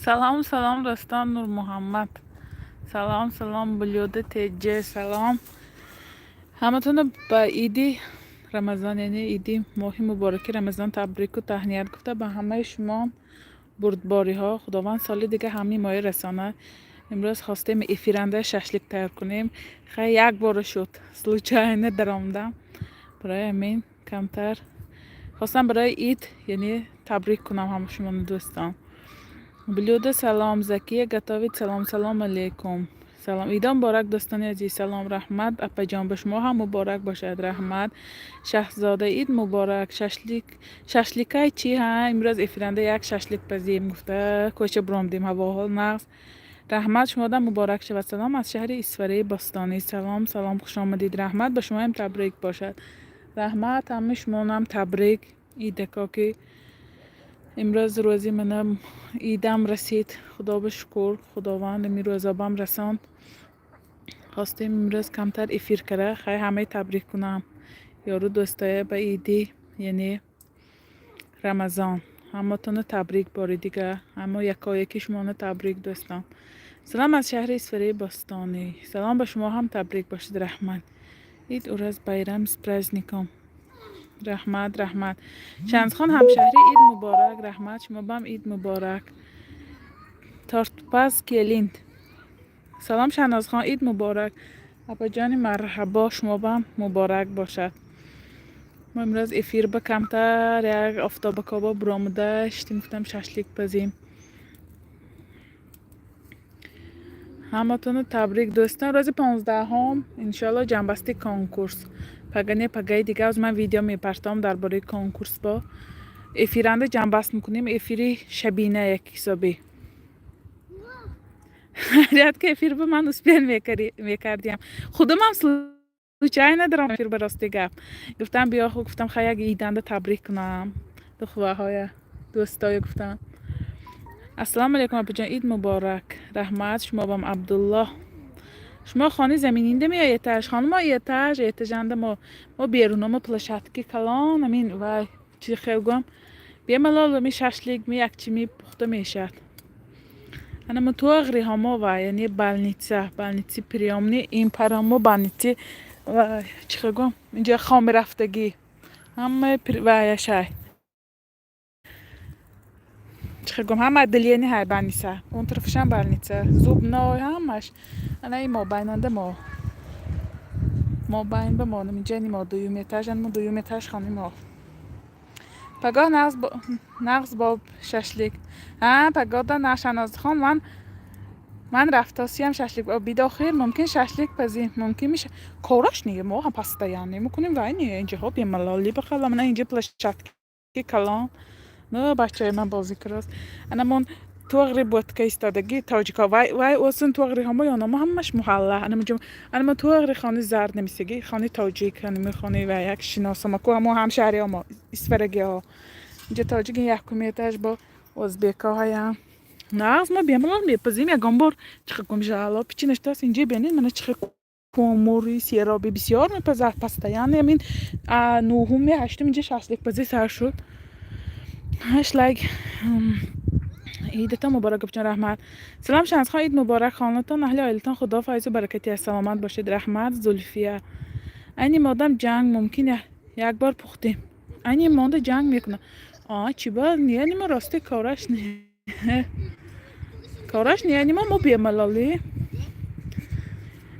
سلام سلام دوستان نور محمد. سلام سلام بلود تجه. سلام همتون با عیدی رمضان، یعنی عیدی ماه مبارک رمضان تبریک و تهنیت گفته به همه شما بردباری ها. خداوند سال دیگه همین ماه رسانه. امروز خواستیم افیرنده ششلیک تیار کنیم. خیلی یک بار شد случайно درآمدم، برای همین کمتر خواستم برای عید یعنی تبریک کنم همه شما دوستان. بلود سلام زکیه گتاوید. سلام سلام علیکم. سلام ایدان مبارک دوستان عزیز. سلام رحمت اپا جان به شما هم مبارک باشد. رحمت شهزاده عید مبارک. ششلیکای چی ها امروز افرنده یک ششلیک پزیم گفته کوچه برامدیم هوا نقص. رحمت شما دم مبارک شود. سلام از شهر اسفری باستانی. سلام سلام خوش آمدید. رحمت به شما هم تبریک باشد. رحمت همه شما هم تبریک. عید که امروز روزی منم ایدم رسید، خدا به شکر. خداوند می روزابم رساند. خواستیم امروز کمتر افیر کرده. خیلی همه تبریک کنم یارو دوستای به ایدی یعنی رمضان. همتون تبریک باری دیگه. اما یکی شما تبریک دوستان. سلام از شهر اسفری باستانی. سلام به شما هم تبریک باشید. رحمت عید اورز بایرام سپرازنیکم. رحمت چند خان همشهری عید مبارک. رحمت شما بام عید مبارک. تارتپاز کلینت. سلام شهناز خان عید مبارک. ابا جان مرحبا شما بام مبارک باشد. ما امروز افیر با کمتر یک آفتاب کباب برآمده شدیم، گفتم ششلیک پزیم. همتون تبریک دوستان. روز 15 انشالله جنبستی کنکورس پگای دیگه از من ویدیو میپرتام درباره کنکورس با افیرنده جنبست میکنیم. افیری شبینه یک حسابی هریت که افیر به من اسپین میکردیم. خودم هم случайно ندارم افیر براستی گپ گفتم بیا خود گفتم خیلی یک ایدنده تبریک کنم دخترهای دوستای. گفتم السلام علیکم ابو جان عید مبارک. رحمت شما بام عبدالله. شما خانه زمینینده می ایتاج خانم ما ایتاجنده ما بیرون ما پلشاتکی کلان امین وای چی خیلی بیا ملال می ششلیک می یک چی می پخته میشد. انا ما تو اغری هما وای یعنی بالنیتی پریامنی این پرامو بالنیتی وای چی خیلی اینجا خام رفتگی همه وای شای چخگم هم عدلیانی های بانیسا اون طرفش هم بالنیته زوب نای همش. انا این ما بایننده ما باین به ما نمیجنی ما دویوم اتاج ما دویوم اتاج خانم ما پگاه نغز با ششلیک پگاه دا نشناز خان من رفتاسی هم ششلیک با بیداخیر ممکن ششلیک پزیم ممکن میشه کارش نیه ما هم پسته یعنی میکنیم وای نیه اینجا ها بیم ملالی بخلا من اینجا پلشتکی کلان نه بچه من بازی کراست. انا من تو اغری بود که ایستادگی تاجیکا وای اوسن تو اغری همه یا ما همش محله. انا من تو اغری خانه زرد نمیسگی خانه تاجیک خانه خانه و یک شناسم کو هم شهری ما اسفرگی ها اینجا تاجیک یک کمیتاج با ازبکا هایم نه از ما بیاملان میپزیم یک گامبور چخ کم جالا پیچی نشتاست اینجا بینید من چخ کوموری سیرابی بسیار میپزد پسته یعنی امین نوهم هشتم اینجا شخصیک پزی سر شد هش لایک عیدتان مبارک بچن. رحمت سلام شانس خواهید مبارک خانتان اهل عائلتان خدا فایز و برکتی سلامت باشید. رحمت زلفیه اینی مادام جنگ ممکنه یک بار پختیم اینی مانده جنگ میکنه چی باید نیه ما راستی کارش نیه ما بیملالی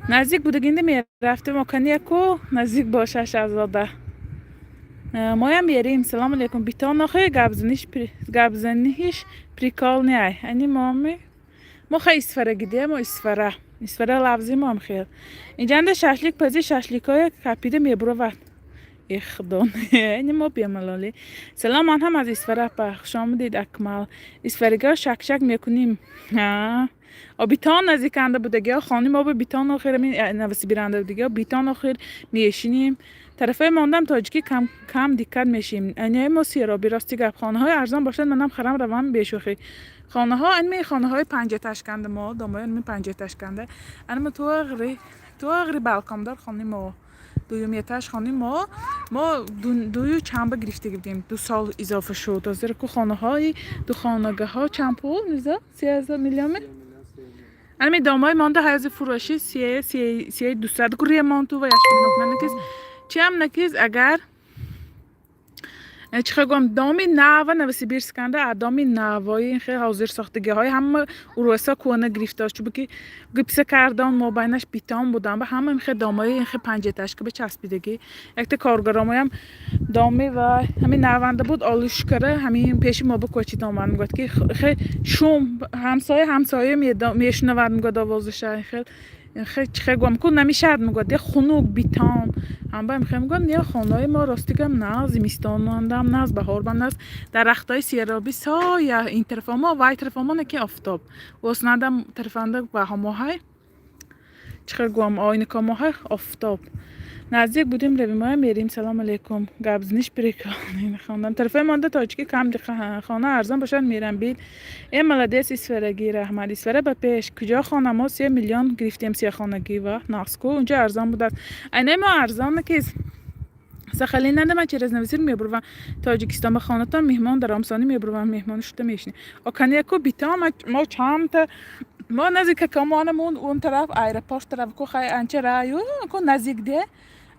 نزدیک بودگینده میرفته مکنیه کو نزدیک باشه شهزاده ما هم بیاریم. سلام علیکم بیتان آخه گبزنیش پریکال نیه اینی ما خیلی اسفره گیده ما اسفره لفظی ما هم خیلی اینجا انده ششلیک پزی ششلیک های کپیده میبرود اخدان اینی ما بیملالی. سلام من هم از اسفره پخش آمدید اکمل اسفرگاه شک میکنیم بیتان نزدیک انده بودگی ها خانی ما به بیتان آخر نوسی بیرنده بودگی ها بیتان آخر میشینیم طرفای ماندم تاجیکی کم دقت میشیم. اینه ما سیرابی راستی گپ خانه های ارزان باشد منم خرم روان بشوخی خانه ها این خانه های پنجه تشکنده ما دامای این پنجه تشکنده اما تو اغری بالکام دار خانه ما دویمیتش خانه ما دوی چند گرفته بودیم 2 سال اضافه شد از کو خانه های دو خانگاه ها چند پول میزا 30,000 میلیون امی دامای مانده های فروشی 200 گریه مانتو و یشتون نکنه چی هم نکیز اگر چه گم دامی ناوا نوسیبیرس کنده دامی ناوای این خیلی حاضر ساختگی های هم اوروسا کونه گرفته چون که گپسه کردن ما بینش بیتام بودن به همه خیلی دامای این خیلی پنجتش که به چسبیدگی یک تا کارگرامای هم دامی و همین نوانده بود آلوش کرده همین پیشی ما با کوچی دامن میگفت که خیلی شوم همسایه میشنورد میگفت آوازش خیلی چه گم کن نمیشد میگفت یه خنوک بیتام هم بایم خیلی میگم نه خانه ما راستیگم نه زمستان اندام نه بهار بند است درختای سیرابی سایه این طرف ما وای طرف ما نکی آفتاب واسندم طرفنده به هماهای چه گم آینه کاماهای آفتاب نزدیک بودیم روی ما میریم سلام علیکم گابزنیش بریکان خواندم طرفای مانده تاجیکی کم خانه ارزان باشن میرم بیل این ملادیس اسفرگی رحمت اسفره به پیش کجا خانه ما 3 میلیون گرفتیم 3 خانگی و ناسکو اونجا ارزان بود اینه ما ارزان نکیز سخالی نده من چیز نویسیر میبروم تاجیکستان به خانه تا مهمان در آمسانی میبروم مهمان شده میشنی اکنی اکو بیتام ما چند ما نزدیک کامانمون اون طرف ایرپورت طرف کو خیلی انچه رایو کو نزدیک ده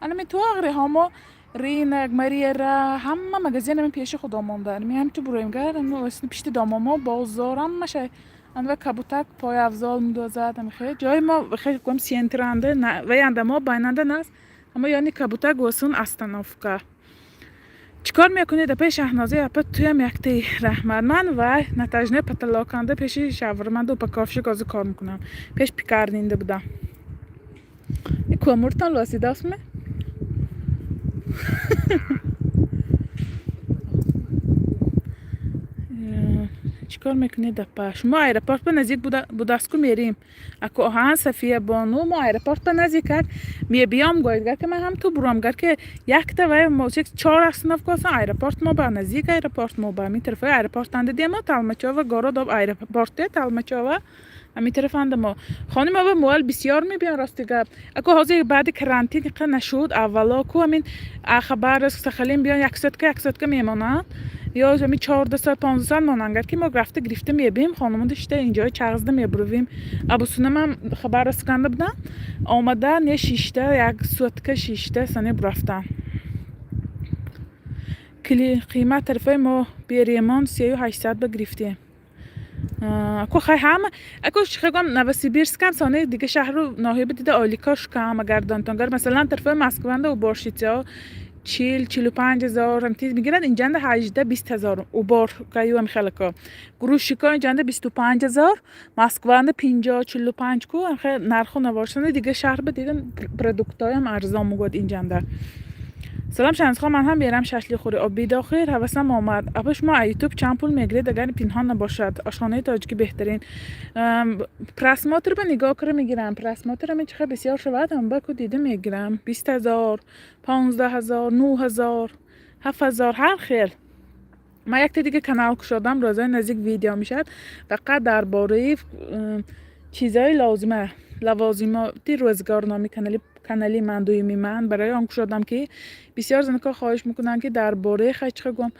انا می تو آخری همه رینگ مریه را همه مغازین من پیش خودمون دارم هم تو برویم گرد اما واسه پیشت داماما بازارم میشه اون و کبوتک پای افزال میدوزد میخواد جای ما خیلی کم سینترانده و یعنی ما بایننده نست اما یعنی کبوتک واسون استانافکا چیکار میکنید پیش شهنازه اپت توی میکتی رحمت من و نتاجنه پتلاکنده پیش شاورمند و پکافش گازو کار میکنم پیش پیکارنینده بودم این کومورتان لوسی داست می چیکار میکنید پاش ما ایرپورت به نزدیک بوداسکو میریم اکو آهان صفیه بانو ما ایرپورت به نزدیک بیام گوید که من هم تو بروم گر که یک تا و موسیقی 4 اسناف کاسن ایرپورت ما به نزدیک ایرپورت ما به می طرف ایرپورت اند دیم ما تالمچا و گارو داب ایرپورت تالمچا و می طرف اند ما خانم ما به مول بسیار می بیان راستی گپ اکو حاضر بعد کرانتین که نشود اولا کو همین خبر است خلیم بیان 100 که میمونن یا زمین 14 ساعت 15 ساعت ماننگر که ما گرفته گرفته میبیم خانمون داشته اینجا چغزده میبرویم ابوسونم هم خبر رسکنده بودن آمدن یه شیشته یک سوتکه شیشته سنه برفتن کلی قیمت طرفه ما بیریمان 3800 بگرفتیم اکو خیلی همه اکو شخگم نوسیبیرسک هم سانه دیگه شهر رو ناحیه دیده آلیکاش کم اگر دانتانگر مثلا طرفه مسکوونده و بارشیتیا 45 هزار هم تیز میگیرن اینجا 18-20 هزار او بار کایو هم خیلی که گروشیکا اینجا 25 هزار مسکوانده 50-45 کو هم خیلی نرخو نوارشنده دیگه شهر بدیدن پرودکت های هم ارزان مگود اینجا در سلام شنسخواه من هم بیرم ششلی خوری آبی داخل حواسم آمد اپش ما یوتیوب چند پول میگیرید اگر پینهان نباشد آشخانه تاجیکی بهترین پرسماتر به نگاه کرده میگیرم پرسماتر هم چقدر بسیار شود هم با که دیده میگیرم 20 هزار 15 هزار 9 هزار 7 هزار هر خیل ما یک دیگه کانال کشادم روزای نزدیک ویدیو میشد فقط درباره چیزای لازمه لوازماتی روزگارنامه کانالی من دویمی من برای آن کشادم که بسیار زنکا خواهش میکنن که درباره خیلی گم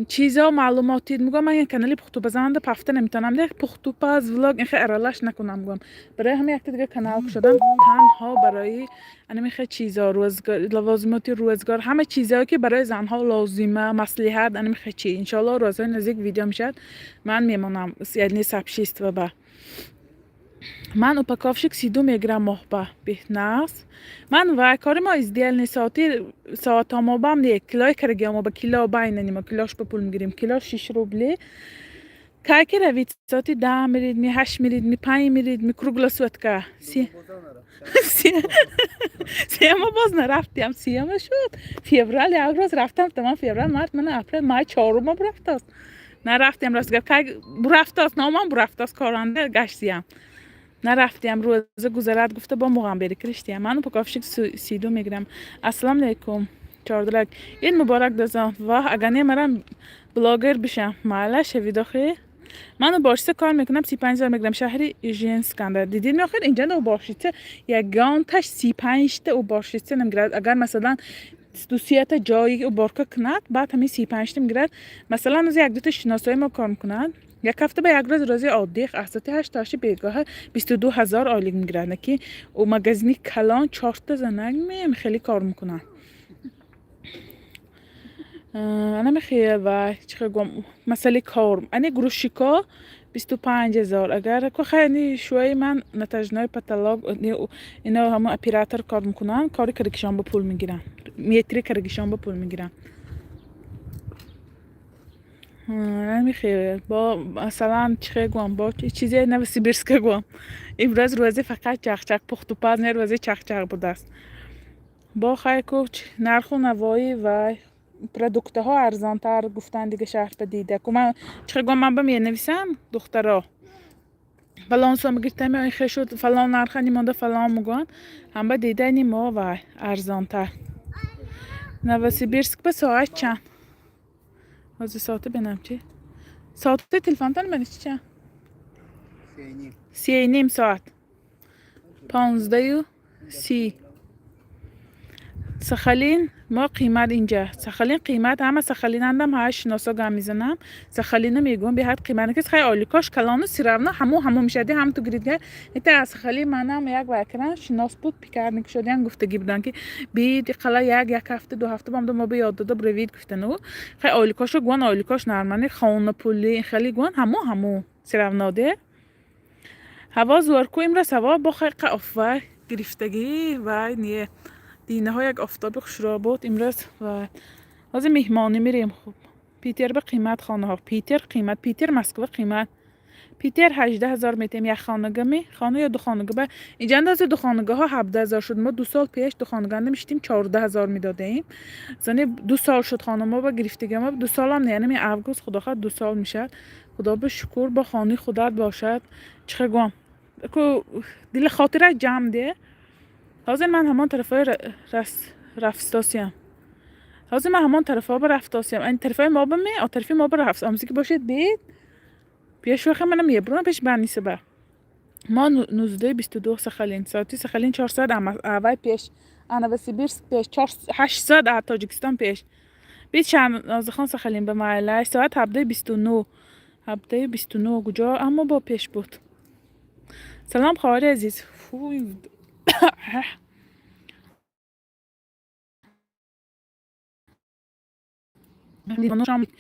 چیزا معلوماتی میگم من یک کانالی پختو بزننده پفته نمیتونم ده پختو پاز ولاگ این خیلی ارالش نکنم میگم برای همین یک دیگه کانال کشادم تنها برای انمی خیلی چیزا روزگار لوازماتی روزگار همه چیزایی که برای زنها لازمه مصلحت انمی خیلی چی ان شاء الله روزای نزدیک ویدیو میشد من میمونم یعنی سبشیست و با من упаковщик 32 میگیرم محبه بهناس من و کاری ما از دیل نساتی ساعت ما بام نه کیلو کرگی ما با کیلو باین نیم کیلوش به پول میگیریم کیلو 6 روبلی که کی روید ساعتی 10 میرید می 8 میرید می 5 میرید می کروگلا سوت که ما باز نرفتیم سیام شد فیبرال یک روز رفتم تمام فیبرال مارت من اپریل مای 4 ما برفت است نرفتیم راست که برفت است نامم برفت است کارنده گشتیم نرفتیم روز گذرد گفته با موقعم بری کرشتیم من پاکافشک 32 میگیرم السلام علیکم چاردلک این مبارک دزان و اگر نمیرم بلاگر بشم معله شوید آخه من باشیسته کار میکنم 35,000 میگیرم شهری ژنسکند دیدین آخر اینجا دو باشیسته یگانتش 35 تا او باشیسته نمیگیرد اگر مثلا دوسیت جایی او بارکه کند بعد همین 35 تا میگیرد مثلا از یک دو تا شناسایی ما کار میکنند یک هفته به یک روز رازی عادی اساتی 8 تاشی بیگاه 22,000 آیلیگ میگیرد که او مگزینی کلان 4 تا زنگ میم خیلی کار میکنن انا میخوام و چه گم مسئله کار انی گروشیکا 25,000 اگر که خیلی شوی من نتیجه پتالوگ اینا همون اپراتور کار میکنن کاری کرکشان با پول میگیرن متری کرکشان با پول میگیرن نمیخوام با مثلا چه گم با چیزی نوسیبیرسک گم امروز روزی فقط چخچق پخت و پز نه روزی چخچق بود است با خیلی کوچ نرخ و نوایی و پروداکت ها ارزان تر گفتن دیگه شهر دیده که من چه گم من بمی نویسم دخترها فلان سو میگفتم این خیلی شد فلان نرخ نیمانده فلان میگن هم با دیده نیما و ارزان تر نوسیبیرسک به ساعت چند از ساعت بنام چی ساعت تلفن تن منی چند 3:30 ساعت 15:30 سخالین ما قیمت اینجا سخالین قیمت همه سخالین اندم های شناسا گم میزنم سخالین میگم به حد قیمت کس خیلی عالی کاش کلانو سیرابنا همو میشدی هم تو گریده ایت از سخالی منم یک وکران شناس بود پیکارنی شدن گفتگی بودن که بید قلا یک هفته دو هفته بام ما به یاد داده بروید گفتن و خیلی عالی کاش گوان عالی کاش نرمانی خونه پولی خیلی گوان همو سیرابنا ده هوا زور کو امروز هوا با خیلی افوا گرفتگی و نیه دینه ها یک آفتاب خوشرابات امروز و از مهمانی میریم خوب پیتر به قیمت خانه ها پیتر مسکو قیمت پیتر 18,000 میتیم یک خانگه می خانه یا دو خانگه به اینجا اندازه دو خانگه ها 17,000 شد ما 2 سال پیش دو خانگه میشتیم 14,000 میدادیم زنی 2 سال شد خانه ما با گرفتگی ما 2 سال هم نه یعنی اوگوست خدا خواهد 2 سال میشه خدا به شکر با خانه خودت باشد چه گم کو دل خاطر جمع ده حاضر من همان طرفای رفتاسیم حاضر من همان طرفا به رفتاسیم این طرفای ما به می طرفی ما به رفت امزی که باشید بید پیش وقت منم یبرون پیش بنیسه با ما 19:22 سخالین ساعتی سخالین 400 اول پیش انا و سیبیرسک پیش 800 از تاجیکستان پیش بید چند از خان سخالین به محله ساعت 29 کجا اما با پیش بود سلام خواهر عزیز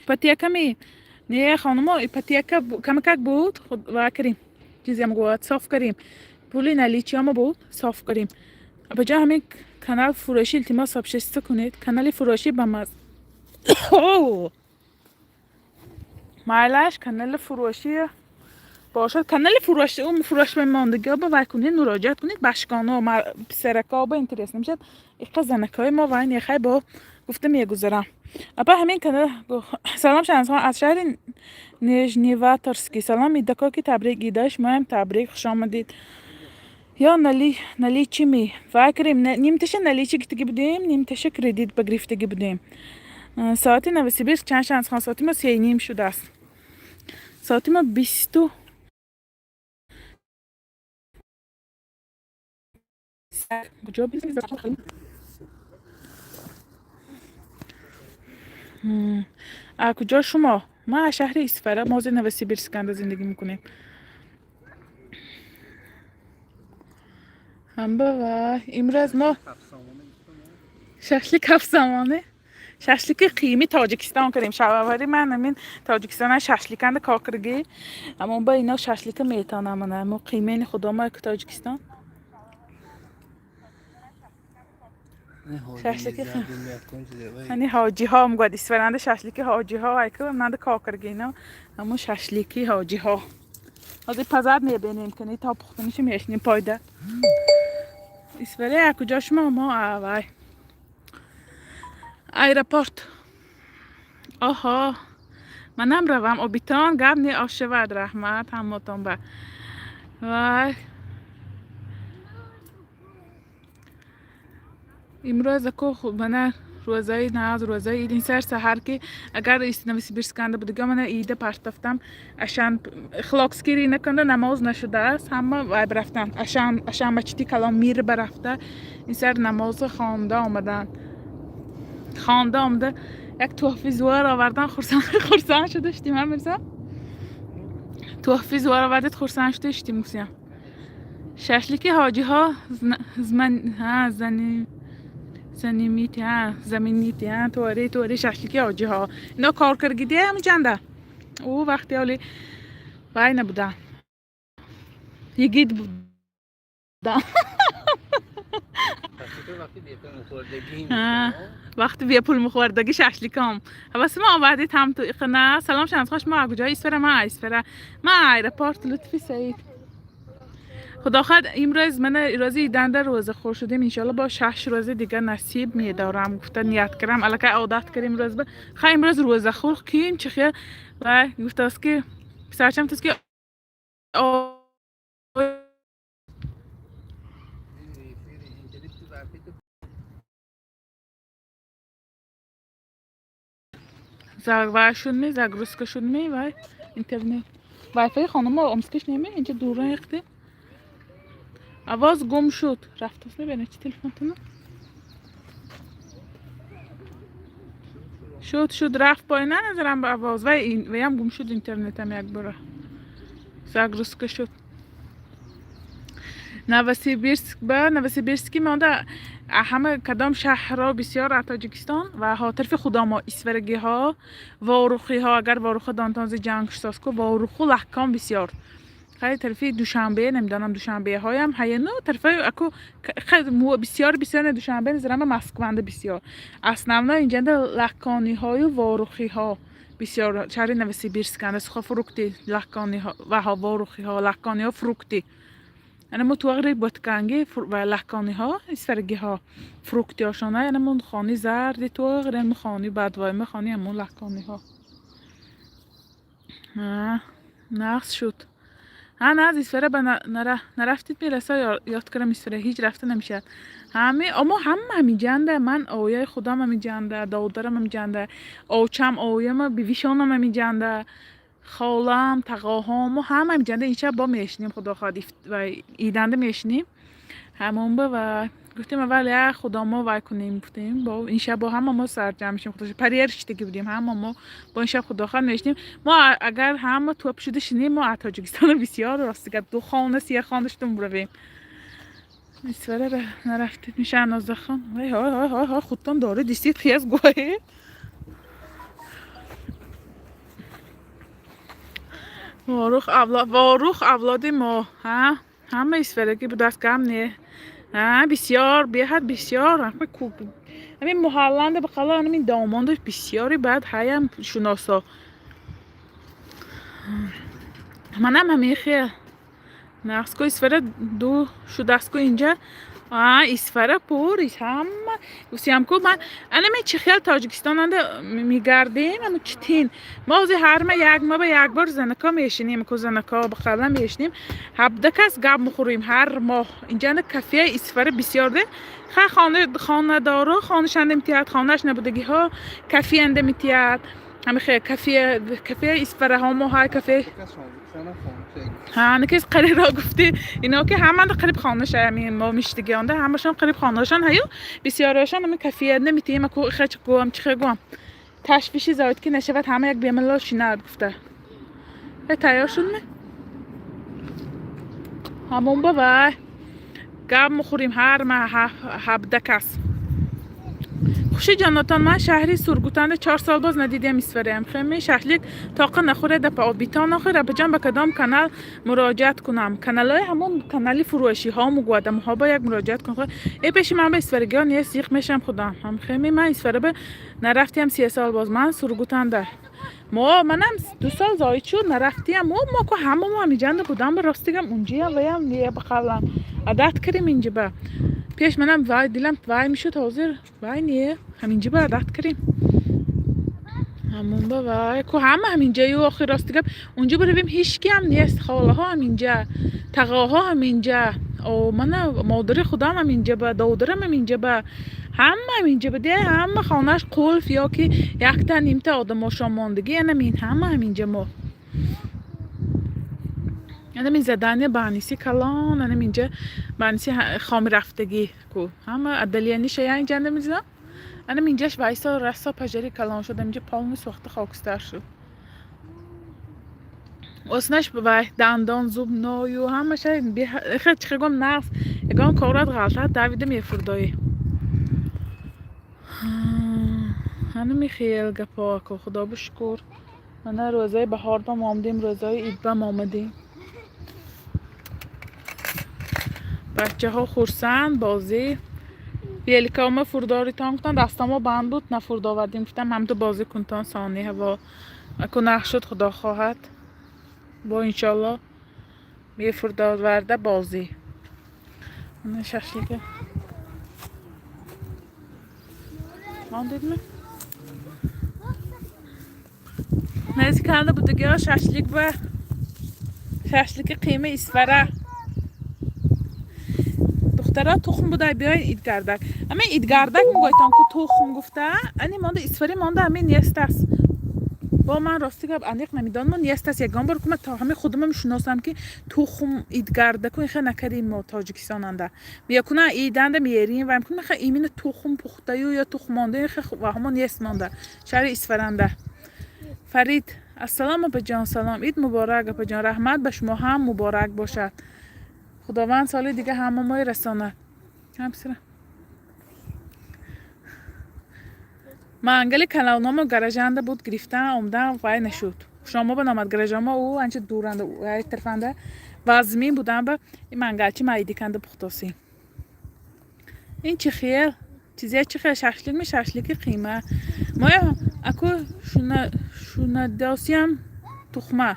پتیکه می نه خانم پتیکه کمک بود خود و کریم چیزی هم گوید صاف کریم پولی نلیچی هم بود صاف کریم بجا همین کانال فروشی التماس سابسکرایب کنید کانال فروشی بماز معلش کانال فروشی باشد کانال فروشی اون فروش ماندگی با وکنید مراجعه کنید باشگانو و سرکا با اینترس نمیشد ایقا زنکای ما و این یخی با گفته میگذارم اپا همین کانال سلام شنوندگان از شهر نیژنیواتورسکی سلام میدکا که تبریک داشت مهم تبریک خوش آمدید یا نلی چی می فکریم نیم تشه نلی چی گفتگی بودیم نیم تشه کردیت بگرفتگی بودیم ساعتی 9:20 چند شنوندگان ساعتی ما 3:30 شده است ساعتی ما 20 کجا بیزیم کجا شما ما شهر اسفره موزه نوسیبیرسکند زندگی میکنیم هم با امروز ما ششلیک 7 زمانه ششلیک قیمی تاجیکستان کردیم شبواری من همین تاجیکستان ششلیکند کاکرگی اما با اینا ششلیک میتانم من ما قیمه خدا ما که تاجیکستان ششلیک hani حاجی ها میگه اسفرند ششلیک حاجی ها ای که من کاکرگی اینا اما ششلیکی حاجی ها از پزاد میبینیم که تا پختنیش میشنیم پایده اسفره کجا شما ما وای ایرپورت آها منم روم اوبیتان گم نی آشود رحمت همتون با وای امروز کو خوب من روزای نه روزای عید این سحر که اگر نویسی برسکنده بودگه من عید پرتفتم اشان خلاقسکیری نکنده نماز نشده است همه وای برفتن اشان بچتی کلام میر برفته این سر نماز خوانده آمده یک تحفه زوار آوردن خرسان شده اشتیم هم مرزا تحفه زوار آوردید خرسان شده اشتیم موسیم ششلیکی حاجی ها زنیمیتی ها زمینیتی ها توری ششلیکی حاجی ها اینا کار کرگیده همه جنده او وقتی حالی وای نبودن یگید بودن وقتی بیا پول مخوردگی ششلیکام بس ما آوردید هم تو اقنه سلام شنید خوش ما کجا ایسفره ما ایرپورت لطفی سعید خدا خواهد امروز من روزی دنده روزه خور شدیم انشالله با 6 روزه دیگه نصیب میدارم گفته نیت کردم الکی عادت کردیم روز به خواهی امروز روزه خور کیم چه خیلی و گفته است که سرچم است که زگ روزکه شد می وای اینترنت وای فای خانم امسکش نمی اینجا دور ریخته آواز گم شد رفت است ببینه چی تلفن تونه شد رفت پایین نظرم به آواز وای هم گم شد اینترنت هم یک باره زگ روزکه شد نوسیبیرسکی مانده همه کدام شهرها بسیار از تاجیکستان و ها طرف خدا ما اسورگی ها واروخی ها اگر واروخ دانتانز جنگ ساسکو واروخو لحکام بسیار خیلی طرفی دوشنبه نمیدانم دوشنبه هایم هینو طرفی اکو خیلی بسیار دوشنبه نظرم مسکونده بسیار اصلا اینجا لحکانی های و واروخی ها بسیار شهر نوسیبیرسکن است فروکتی لحکانی ها و ها واروخی ها لحکانی ها فروکتی انا مو توغری بوتکانگی و لحکانی ها اسفرگی ها فروکتی هاشانه انا مون خانی زردی توغری مو خانی بدوای مو خانی همون لحکانی ها نقص شد نه از اسفره به نرفتید میرسه یاد کردم اسفره هیچ رفته نمیشه اما همین جنده من آویای خودم همین جنده دادرم همین جنده آوچم آویم بیویشانم همین جنده خالم تقاهام و همین جنده این شب با میشنیم خدا خواهد و ایدنده میشنیم همون با و گفتیم اول خدا ما وای کنیم گفتیم با این شب با هم ما سر جمع میشیم خدا پریر شتگی بودیم هم ما با این شب خدا خواهد میشنیم ما اگر هم توپ شده شنیم ما از تاجیکستان بسیار راستگه 2 خانه 3 خانه شدیم برویم اسفره نرفتید میشه نازده خان های خودتان داره دیستید خیز گوهید واروخ اولاد ما همه اسفرگی بود دست کم نه بسیار بیهد بسیار همین محلنده بخلا همین داماندش بسیاری بعد هایم شناسا منم همین خیلی نقص کو اسفره دو شده است کو اینجا اسفره پوریش همه وسیم کو من انا می چه خیال تاجیکستان انده میگردیم اما چتین ما از هر ما یک بار زنکا میشینیم کو زنکا بخلا میشینیم هبده کس گاب مخوریم هر ماه اینجا کافه اسفره بسیار ده خانه دارو خانه‌شند میتیاد خانه‌اش نبودگی ها کافه انده میتیاد همه خیلی کافه اسفره ها ما های کافه نکیز قریب را گفتی اینا که همه قریب خانه شدیم ما میشتگیانده همشون قریب خانهشان هیو بسیارشان همین کافیه نمیتیم کو خچ گوام چخه گوام تشویشی زاید که نشود همه یک بیملا شیناد گفته تیار شد می همون با گاب مخوریم هر ما 17 کس خوشی جاناتان من شهری سرگوتنده 4 سال باز ندیدیم اسفره خیلی شهرلیک طاقه نخوره ده پا بیتان نخوره بجام به کدام کانال مراجعت کنم کانال های همون کانالی فروشی ها مگودم ها با یک مراجعت کنم ای پیشی من به اسفرگی ها نیه سیخ میشم خودم هم خیلی من اسفره به نرفتیم 3 سال باز من سرگوتنده منم 2 سال زاید شد نرفتیم ما که همه ما همی جنده بودم به راستیگم اونجا هم ویم نیه بخلم عادت کردیم اینجا با پیش منم وای دیلم وای میشد حاضر وای نیه همینجا با عادت کردیم همون با وای که همه همینجا یو آخر راستیگم اونجا برویم هیچکی هم نیست خاله ها همینجا تقاها همینجا او من مادر خودم همینجا با دادرم همینجا با همه اینجا بده، همه خانهش قلف یا که یک تا نیم تا آدماشا ماندگی، این همه همینجا ما. این زدن بانیسی کلان، این اینجا بانیسی خام رفتگی کو همه ادلیانی شیا اینجا نمیزنم. این اینجاش وایسا رسا پجری کلان شد، اینجا پالمیس وقت خاکستر شد. اسنش به دندان زوب نایو همه شای خیلی چخگم نقص یکان کارات غلطه دویده میفردایی. هنوز خیلی گپا که خدا بشکر. من روزای بهار با آمدیم، روزای عید با آمدیم. بچه ها خورسند بازی. بیلیکا فرداری تان کتن دستم بند بود نفرد آوردیم گفتم هم تو بازی کنتان ثانیه و اکو نخشد خدا خواهد با انشالله می فردار ورده بازی. نه ششلیکه آن دیدم نزدیک کرده بودگی ها ششلیک و ششلیک قیمه اسفره دخترها تخم بوده بیاین ایدگردک اما ایدگردک میگویتان که تخم گفته انی مانده اسفری مانده همه نیست است با من راستی که انیق نمیدان من نیست است یکان بار که من تا همه خودم میشناسم که تخم ایدگردک و خیلی نکردیم ما تاجیکستان انده میکنه ایدنده میاریم و میکنه خیلی ایمین تخم پخته یا تخم مانده خیلی و همون نیست مانده شهر اسفرنده. فرید السلام به جان سلام، عید مبارک به جان، رحمت به شما هم مبارک باشد، خداوند سال دیگه همه ما رساند. همسره منگل کلاونامو گرجنده بود گرفتن آمدن وای نشد شما بنامد گرجاما او انچه دورنده او طرفنده وزمین بودن به این منگلچی مایدی کنده پختاسی. این چی خیل چیزی چی خیل ششلیک می ششلیک قیمه ما اکو شونه داسی هم تخمه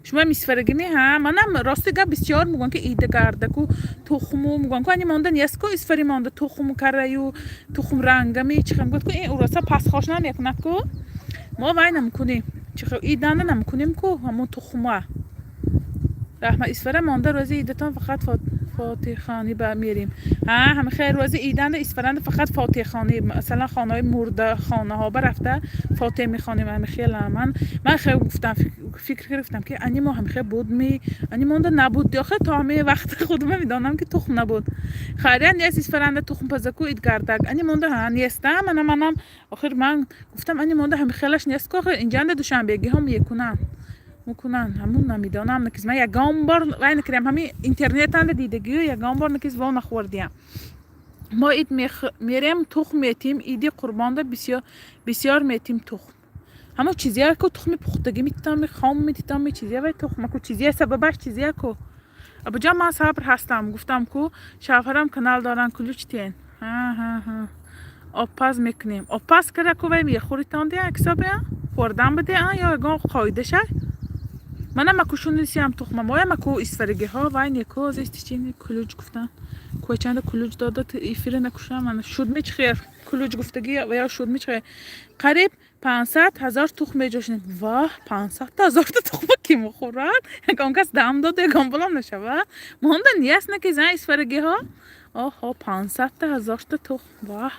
شما میسفرگی می هم منم راستی گه بسیار میگن که ایده گرده کو تخمو میگن که انی مانده نیست که اسفری مانده تخمو کریو تخم رنگمی چخم گفت که این اوراسا پس خوش نمیکنه کو ما وای نمیکنیم چخ ایده نمیکنیم کو همون تخمه رحمت اسفره مانده روزی ایدتان فقط فاتح خانی با میریم همه خیر روزی ایدند اسفرند فقط فاتح خانی مثلا خانه های مرده خانه ها برفته فاتح میخوانیم همه خیلی من خیلی گفتم فکر گرفتم که انی ما هم خیلی بود انی مانده نبود یا خیلی تا همه وقت خودم میدانم که تخم نبود خیلی نیست اسفرند تخم پزکو ایدگردک انی مانده ها نیستم منم آخر من گفتم انی مانده هم خیلیش نیست که آخر اینجا دوشنبهگی هم میکنن همون نمیدانم نکیز من یکم بار وای نکردم همین اینترنت اند دیدگی یکم بار نکیز وا نخوردیم ما اید میریم تخم میتیم ایدی قربان ده بسیار میتیم تخم همون چیزی که تخم پختگی میتونم خام میتونم چیزی وای تخم کو چیزی سببش چیزی کو ابا جان من صبر هستم گفتم کو شوهرم کانال دارن کلوچ تین آپاز میکنیم آپاز کرده کو وای میخوریتان دی حسابه خوردن بده یا گام قاعده شه منم مکوشون نیستم تخمه مایا مکو اسفرگی ها وای نیکو از استیچین کلوج گفتن کوی چند کلوج داده ایفیر نکوشم من شد میچ خیر کلوج گفتگی و یا شد میچ خیر قریب 500,000 تخمه جوشن واه 500,000 تخمه کی مخورد یکم کس دم داده یکم بلام نشود مانده نیست نکی زن اسفرگی ها آها 500,000 تخم واه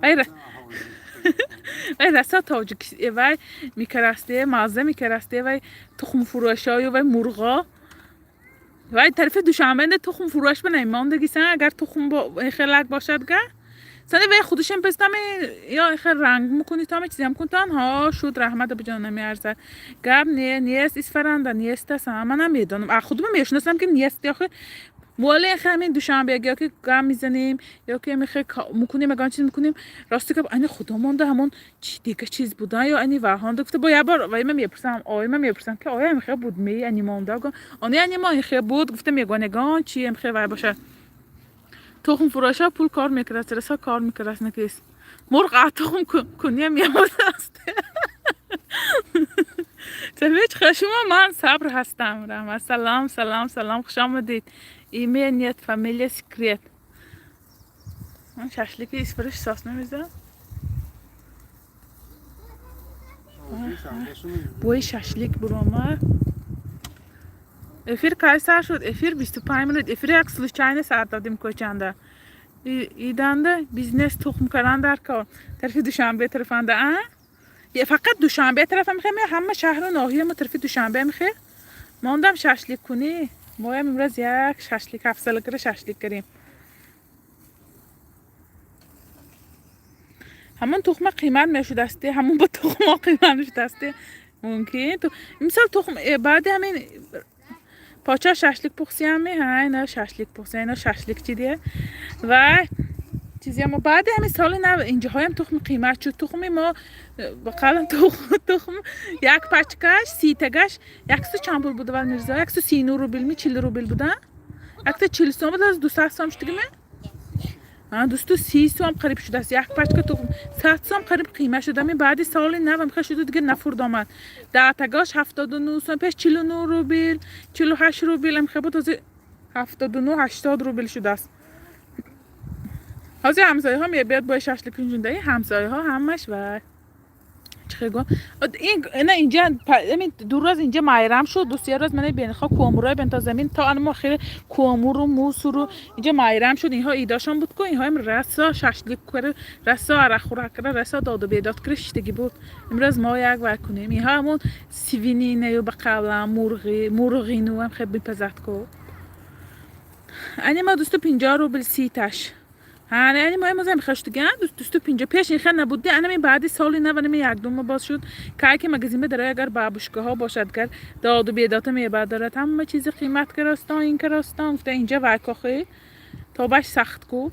ایره وای رسا تاجیکی وای میکرسته مازه میکرسته وای تخم فروشای وای مرغا وای طرف دوشنبه تخم فروش بنیم ماندگی سن اگر تخم با خیلی باشد گه سن وای خودشم پستم یا خیلی رنگ میکنی تا چیزی هم کنتن ها شد رحمت به جان نمیارزد گب نیست اسفرنده نیست اصلا من نمیدونم خودم میشناسم که نیست آخه موله همین دوشنبه یا که گم میزنیم یا که میخوای میکنیم مگان چیز میکنیم راستی که این خدا مونده همون دیگه چیز بودن یا اینی واهان گفته با یه بار وای من میپرسم من میپرسم که آیا میخوای بود می اینی مونده آنی ما میخوای بود گفته میگه نگان چی میخوای وای باشه تخم فروشا پول کار میکرد سرسا کار میکرد نکیس مرغ تخم کنی میامد است تبیج خشم من صبر هستم رحمت سلام خوش آمدید ایمیل نیت فامیلی سکریت من ششلیکی اسفرش ساس نمیزم بوی ششلیک برامه افیر کای سر شد افیر 25 منوت افیر یک سلوچاین سر دادیم کوچنده ایدنده بیزنس تخم کردن در کار طرف دوشنبه طرفنده یه فقط دوشنبه طرف میخوام همه شهر و ناحیه ما طرف دوشنبه میخوام ماندم ششلیک کنی ما هم امروز یک ششلیک 7 ساله کرده ششلیک کردیم همون تخم قیمت میشود دسته همون با تخم قیمت میشود دسته ممکن تو مثال تخم بعد همین پاچه ششلیک پخسی هم نه ششلیک پخسی اینا ششلیک چی دیه و چیزی اما بعد همین سال نو اینجاها هم تخم قیمت شد تخمی ما بقیلا تخم یک پچکش 30 تگش 100 چند پول بوده ولی میرزا 130 روبل می 40 روبل بوده یک تا 40 سوم بود از 200 سوم شد دیگه من 230 سوم قریب شده است یک پچکه تخم 100 سوم قریب قیمت شده می بعد سال نو میخواد شده دیگه نفرد آمد 10 تگاش 79 سوم پیش 49 روبل 48 روبل هم خیلی بود از 79 80 روبل شده است حاضر همسایه ها میاد با ششلیک کنجونده همسایه ها همش و چه گم این نه اینجا همین دو روز اینجا مایرم شد دو سه روز من بین خا کومورای بنت زمین تا ان ما خیر کومور و موس رو اینجا مایرم شد اینها ایداشون بود کو اینها هم رسا ششلیک کرد رسا عرخورا کرد رسا داد و بیداد کرشتگی بود امروز ما یک ور کنیم اینها همون سیوینی نه به قبلا مرغینو هم خیلی بپزد کو ما 250 روبل 30 تاش یعنی ما امروز میخواست دیگه 250 پیش این خیلی نبوده انا می بعدی سالی نه و یک دوم باز شد که مگزین بداره اگر بابوشگاه ها باشد گر داد و بیدات می بعد داره همه چیز قیمت کراستان این کراستان گفته اینجا وکاخه تا باش سخت کو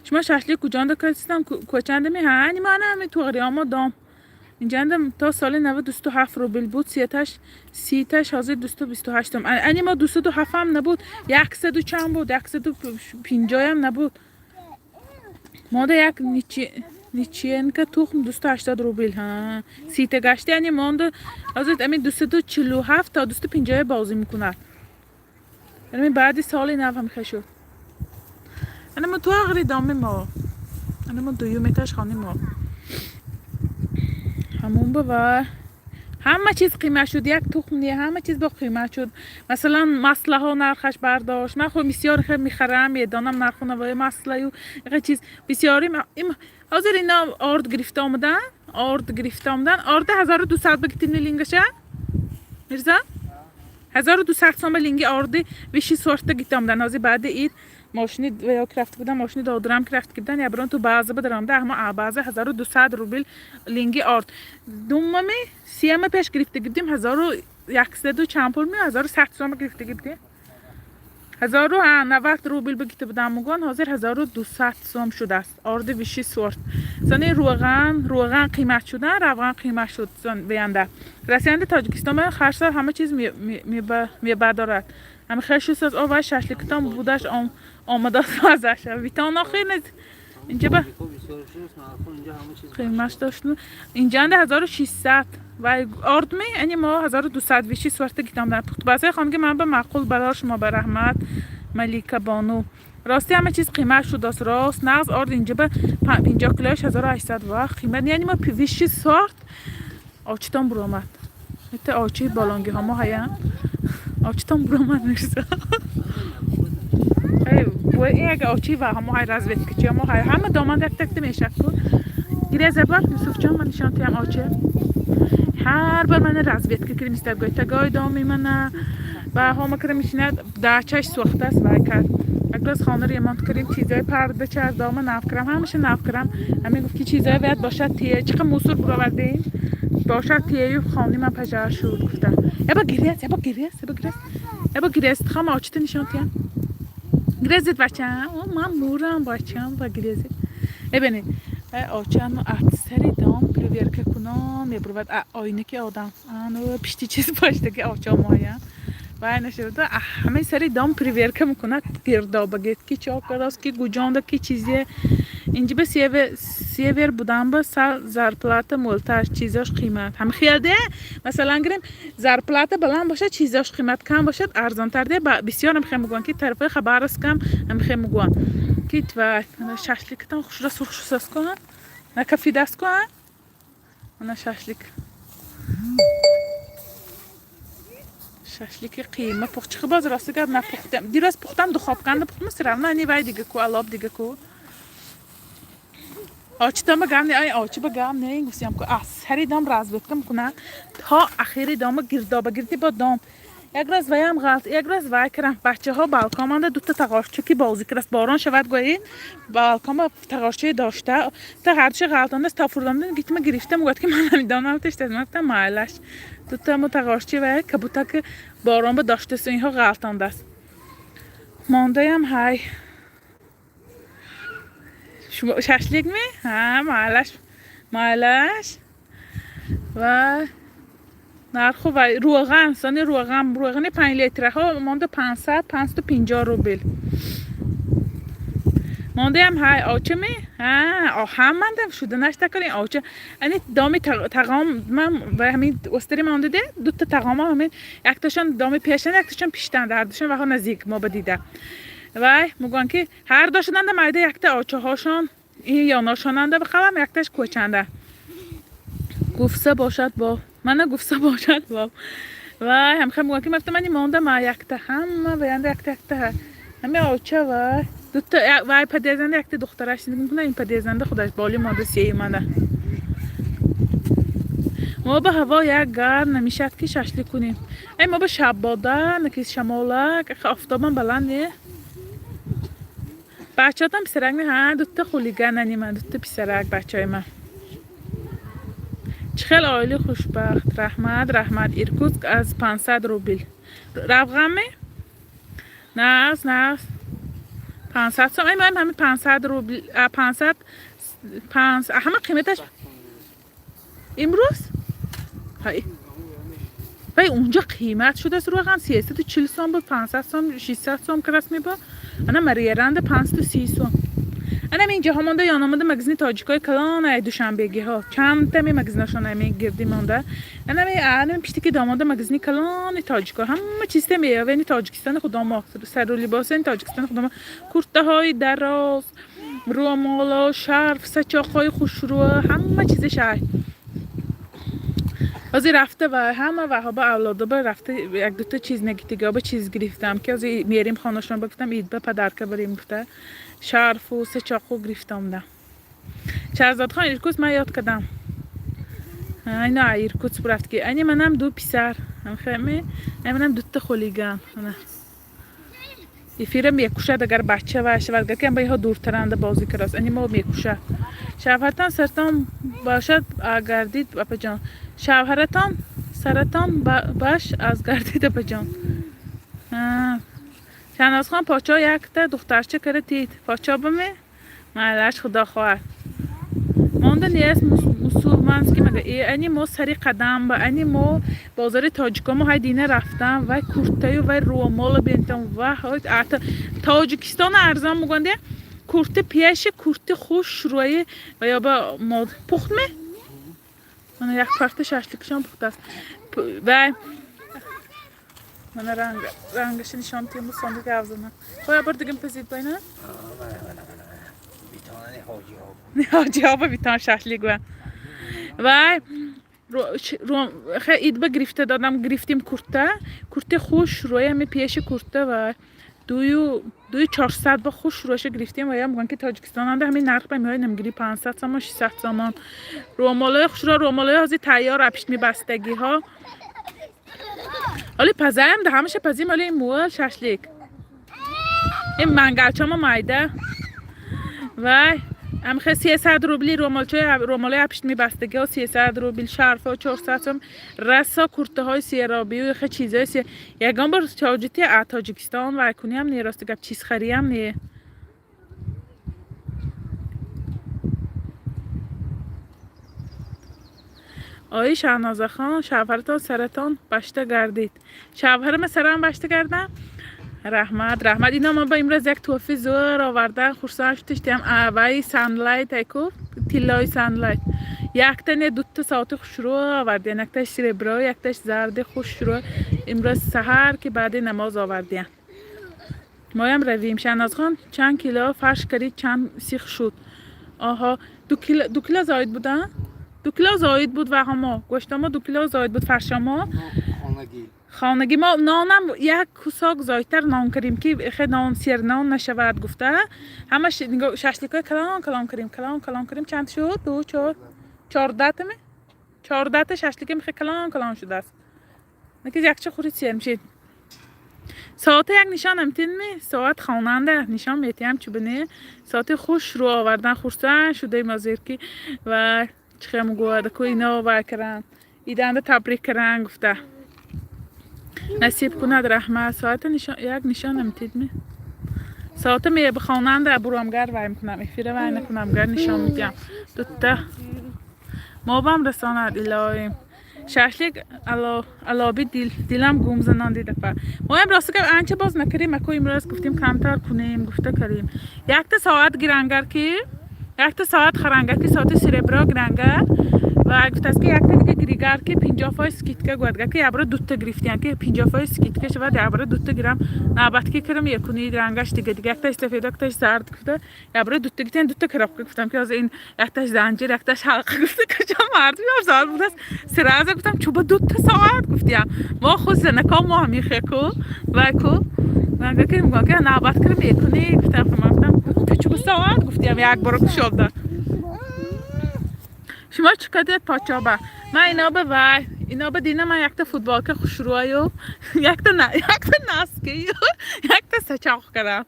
شما ششلیک کجا اند کردستم کوچنده می یعنی ما همین تو غریاما دام اینجا اندم تا سال 90 207 روبل بود 30 تاش حاضر 228 یعنی ما 207 هم نبود 100 چند بود 150 هم نبود ماده یک نیچین که تخم 280 روبل ها 30 تا گشته یعنی مانده حاضر همین 247 تا 250 بازی میکنه یعنی بعد سال 90 هم خیلی شد انا ما تو آخری دامه ما انا ما دویومتش خانه ما همون با همه چیز قیمت شد یک تخم نیه همه چیز با قیمت شد مثلا مسله ها نرخش برداشت من خود بسیار خیلی میخرم یه دانم نرخ نوای مسله و یک چیز بسیاری حاضر اینا آرد گرفته آمدن آرد 1200 بگیتین لینگشه میرزا 1200 سوم لینگی آرد ویشی سورته گیت آمدن حاضر بعد اید ماشینی و کرافت بودن ماشینی دادرم کرافت کردن یا برون تو بازه بدرم ده اما بازه 1200 روبل لینگی آرد دوممی سیام پیش گرفته گیدیم 1100 چند پول می 1100 سوم گرفته گیدیم 1090 روبل بگیته بودم مگان حاضر 1200 سوم شده است آرد ویشی سورت زنی روغن قیمت شده روغن قیمت شد زن بیانده رسیدند تاجیکستان من هر سال همه چیز می بدارد همه خیلی از آواز ششلیکتان بودش آمده است ازش ویتان آخر نیست اینجا با قیمت داشتن اینجا انده 1600 و آرد می یعنی ما 1200 ویشی سورته گیتام در پخت بازه خانگی من به معقول برای شما به رحمت ملیکه بانو راستی همه چیز قیمت شد است راست نغز آرد اینجا به 50 کیلوش 1800 و قیمت یعنی ما ویشی سورت آچتان برآمد ایت آچی بالانگی ها ما هیا آچتان برآمد میرسه و این اگه آچی و همه های رزویت کچی همه دامان دک تک میشه کن گیره زباد یوسف جان من نشان تیم آچی هر بار من رزویت که کریم استگاه تگاه دامی من و همه کریم میشیند داچش سوخت است و کرد اگر از خانه ریمانت کریم چیزای پرده چه از دام نف کرم همیشه نف کرم همین گفت که چیزای باید باشد تیه چقدر موسور برآوردین باشد تیه خانه من پجر شد گفتم ابا گریست خام آچته نشان تیم گریزید بچه‌م من مورم بچه‌م با گریزید ببینید آچه‌م اکثری دام پریورکه کنم میبرود آینه که آدم آنو پشتی چیز باشه که آچه‌م هایم و نشده همه سری دام پریورکه میکنه گرداب بگید که چاکراست که گوجانده که چیزی اینجا به سیور بودم با زرپلات مولتاش چیزاش قیمت هم خیالده مثلا گریم زرپلات بلند باشه چیزاش قیمت کم باشد ارزان تر ده بسیار هم خیلی میگوان که طرف خبر است کم هم خیلی میگوان که و ششلیکتان خوش را سرخ ساس کنن نه کافی دست کنن نه ششلیک ششلیک قیمه پخچه باز راستی گرد نپختم دیروز پختم دو خواب کنده پختم سرم نه وای دیگه کو علاب دیگه کو آچی دام بگم نه آچی بگم نه این گوشیم کو هری دام راز بکم کنه تا اخیری دام گرداب گردی با دام یک روز ویم غلط یک روز وای کردم بچه ها بالکن مانده دو تا تقاشچه که بازی کرد باران شود گویی بالکن با تقاشچه داشته تا هر چی غلطانه است تا فردام گیتم گرفتم گفت که من نمیدونم تشت گفتم مالش دو تا متقاشچه وای کبوتا که باران به داشته است اینها غلطانده است مانده ام های شما ششلیک می ها مالش و نرخ و روغن سانی روغن 5 لیتره ها مانده 550 روبل مانده هم های آچه می هم ماندم شده نشته کنی آچه یعنی دامی تقام من و همین استری مانده ده دو تا تقام ها همین یک تاشان دامی پیشن یک تاشان پیشتن هر دوشان و ها نزدیک ما بدیده و میگن که هر داشتن ده مایده یک تا آچه هاشان این یا ناشاننده بخوام یک تاش کوچنده گفته باشد با من گفته باشد با و هم خیلی میگن که مفته منی مانده ما یک تا همه بیانده یک تا همه آچه و دو تا وای پدیزنده یک تا دخترش میگن این پدیزنده خودش بالی ماده سیه منده ما به هوا یک گرم نمیشد که ششلی کنیم ای ما به شب باده نکیز شمالک آفتابم بلنده بچه هم پسرک نه ها دو تا خولیگن ننیم دو تا پسرک بچه های من چخیل آیلی خوشبخت رحمت ایرکوتسک از 500 روبل رفغمه نه 500 سوم این همه 500 روبل 500 همه قیمتش امروز های وای اونجا قیمت شده است روغن 340 سوم بود 500 سوم 600 سوم که رسمی بود انا مریرنده 530 سوم انا اینجا همونده یا نمونده مگزین تاجیکای کلان ای دوشنبهگی ها چند تمی مگزیناشون همین گردی مونده انا پیشتی که داماده مگزینی کلان تاجیکا همه چیز تمی و تاجیکستان خودم سر و لباس این تاجیکستان خودم کورته های دراز رومالا شرف سچاقای خوشرو همه چیز شهر از رفته و همه و با اولادا با رفته یک دو تا چیز نگیتیگا با چیز گرفتم که از میریم خانه‌شون بگفتم اید به پدرکه بریم گفته شرف و سه چاقو گرفتم ده شهرزاد خان ایرکوتسک من یاد کردم اینا ایرکوتسک برفت که اینی منم دو پسر هم خیلی منم دو تا خولیگم ایفیره میکوشد اگر بچه و شود که با اینها دورترنده بازی کراست اینی ما میکوشد شوهرتان سرطان باشد گردید بپا جان شوهرتان سرطان باش از گردید بپا جان شهناز خان پاچا یک تا دخترچه کرده تید پاچا بمی مالش خدا خواهد مانده نیست مسلمانسکی مگه اینی ما سری قدم با اینی ما بازار تاجیکا ما های دینه رفتم و کورتای و رومال بینتم و تاجیکستان ارزان مگنده کورت پیش کورت خوش روی و یا با ماد پخت می من یک پرت ششلیکشان پخت است و من رنگش نشان تیم ساندی که افزنم باید بار دیگه پزید باینه حاجی ها با بیتان ششلیک و خیلی اید با گرفته دادم گرفتیم کورت خوش روی همی پیش کورته و دوی 400 با خوش روش گرفتیم و یا میگن که تاجیکستان هم همین نرخ به میای نمیگیری 500 سامان 600 سامان رومالای خوش رو رومالای هازی تیار اپشت میبستگی ها حالی پزایم ده همشه پزیم حالی این موال ششلیک این منگلچه ما مایده و هم خیلی 300 روبلی رومالای اپشت میبستگی ها 300 روبل شرف ها 400 سام رسا کورته های سیرابی و خیلی چیزهای یکان بار تاجیتی تاجیکستان و اکنی هم نی راستی گب چیز خری هم نی آی شهنازه خان شوهرتان سرطان بشته گردید شوهرم سرم بشته گردم رحمت اینا ما با امروز یک توفی زور آوردن خورسان شدیم اوای سانلایت ایکو تیلای سانلایت یک تنه دو تا ساعت خوش رو آوردن یک تاش سربرا یک تاش زرد خوش رو امروز سحر که بعد نماز آوردن ما هم رویم شهناز خان چند کیلو فرش کرید چند سیخ شد آها دو کیلو زاید بودن 2 کیلو زاید بود و همه گوشت ما 2 کیلو زاید بود فرش ما خانگی ما نانم یک کوساک زایتر نان کردیم که خیلی نان سیر نان نشود گفته همش ششلیکای کلان کردیم چند شد؟ 2 4 14 تمه 14 تا ششلیک میخواد کلان شده است نکه یک چه خوری سیر میشید ساعت یک نشان امتین می ساعت خواننده نشان میتیم چی بنه ساعت خوش رو آوردن خورسن شده مازیر کی و چخم گواد کو اینا آور کردن ایدنده تبریک کردن گفته نصیب کند رحمت ساعت یک نشان امتین می ساعت می به خواننده برامگر وای میکنم افیره وای نکنم گر نشان میدم دوتا ما بام رساند الهی ششلیک علابی دیلم گم زنان دیده پر ما هم راسته که انچه باز نکریم اکو امروز گفتیم کمتر کنیم گفته کریم یک تا ساعت گرنگر که یک تا ساعت خرنگر که ساعت سریبرا گرنگر و گفته است که یک تا دیگه گریگر که 50 فای سکیتکه گوادگر که یبرا دوتا گرفتیم که 50 فای سکیتکه شود یبرا دوتا گرم نابت که کرم یکونی گرنگش دیگه یک تا استفاده کتش زرد گفته یبرا دوتا گفتن دوتا کراب گفتم که از این یک تاش زنجیر یک تاش حلقه گفته کجا مردم زار بود است سراز گفتم چوب دوتا ساعت گفتیم ما خود زنکا ما همیشه کو و کو من که میگم که نابت کرم یکونی گفتم چوب ساعت گفتیم یک بار شده شما چقدر پاچا با من اینا به دینه من یک تا فوتبال که خوش رویو یک تا نسکی یک تا سچاق کردم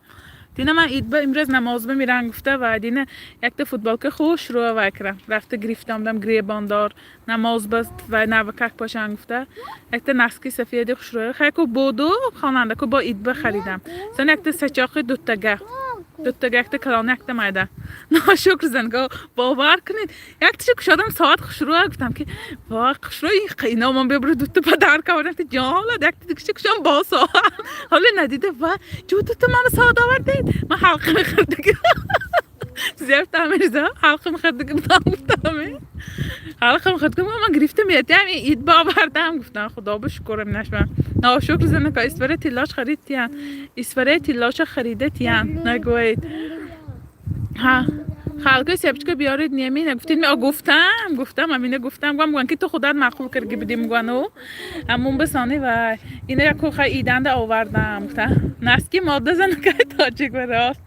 دینه من اید به امروز نماز بمیرن گفته و دینه یک تا فوتبال که خوش رو وکرم رفته گرفتم دم گریباندار نماز بست و نوکک پاشن گفته یک تا نسکی سفید خوش رویو خیلی که بودو خواننده که با اید بخریدم زن یک تا سچاق دوتا یک تا کلان یک تا مایده ناشکر زنگا باور کنید یک تا شدم ساعت خوش رو گفتم که وای خوش رو این قینا من ببرو دوتا پدر کردم که جالا یک تا دیگه شدم با ساعت حالا ندیده و جو دوتا من ساعت آوردید من حلقه میخورده زیفت امیرزا حلقه میخورده گفتم حلقه میخورده من گرفتم یتیم اید باوردم گفتم خدا بشکرم نشم ناشکر زنگا اسفره تیلاش خرید تیان اسفره تیلاش خریده تیان نگوید ها خالقی سیبچکه بیارید نیمینه گفتید می گفتم امینه گفتم که تو خودت مخلوق کرگی بدیم گوانو همون بسانی و اینه یک کوخه ایدنده آوردم گفتم نسکی ماده زنگه تاجیک براست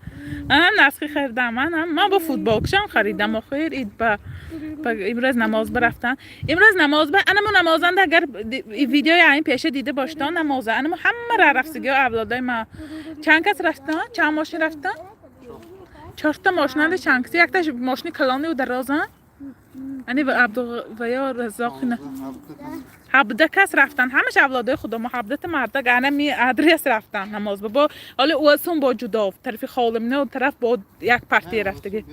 من نسخی خریدم من با فوتبال کشم خریدم آخر اید با امروز نماز برفتن امروز نماز انمو نمازنده اگر ویدیوی این پیشه دیده باشتن نمازه انمو همه را رفتگی و اولادای ما چند کس رفتن چند ماشین رفتن 4 تا ماشین چند کسی یک تاش ماشین کلانی و درازن یعنی و یا رزاق نه 17 کس رفتن همش اولادای خدا محبت مردا گانه می ادرس رفتن نماز با حالا اوسون با جدا طرف خالمنه و طرف با یک پارتی رفتگی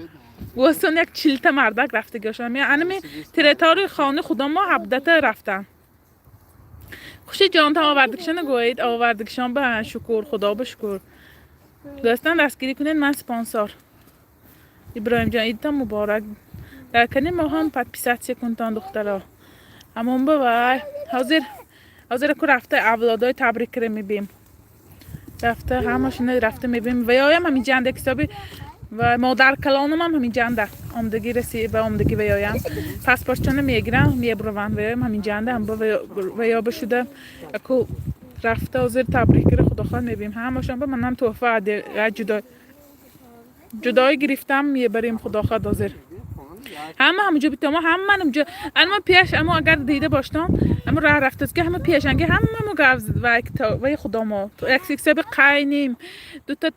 اوسون یک 40 تا مردک رفتگی شدن یعنی تریتوری خانه خدا ما 17 تا رفتن خوشی جان تا آوردگشان گوید آوردگشان به شکر خدا بشکر دوستان دستگیری کنین من سپانسر ابراهیم جان ایدتا مبارک در کنین ما هم پدپیساتسی کنتان دخترها همون ببای حاضر که رفته اولادای تبریک کرده میبیم رفته همشون رفته میبیم و یایم همین جنده کتابی و مادر کلانم هم همین جنده آمدگی رسی به آمدگی و یایم پاسپورت چونه میگیرم میبروان و یایم همین جنده هم و یا بشده اکو رفته حاضر تبریک کرده خدا خواهد میبیم همشون به منم توفه جدای گرفتم میبریم خدا خواهد حاضر همونجا بیتم همه همونجا اما پیش اما اگر دیده باشتم اما راه رفته که همه پیش انگه همه گفت و خدا ما تو اکسیکسه به قاینیم دوتا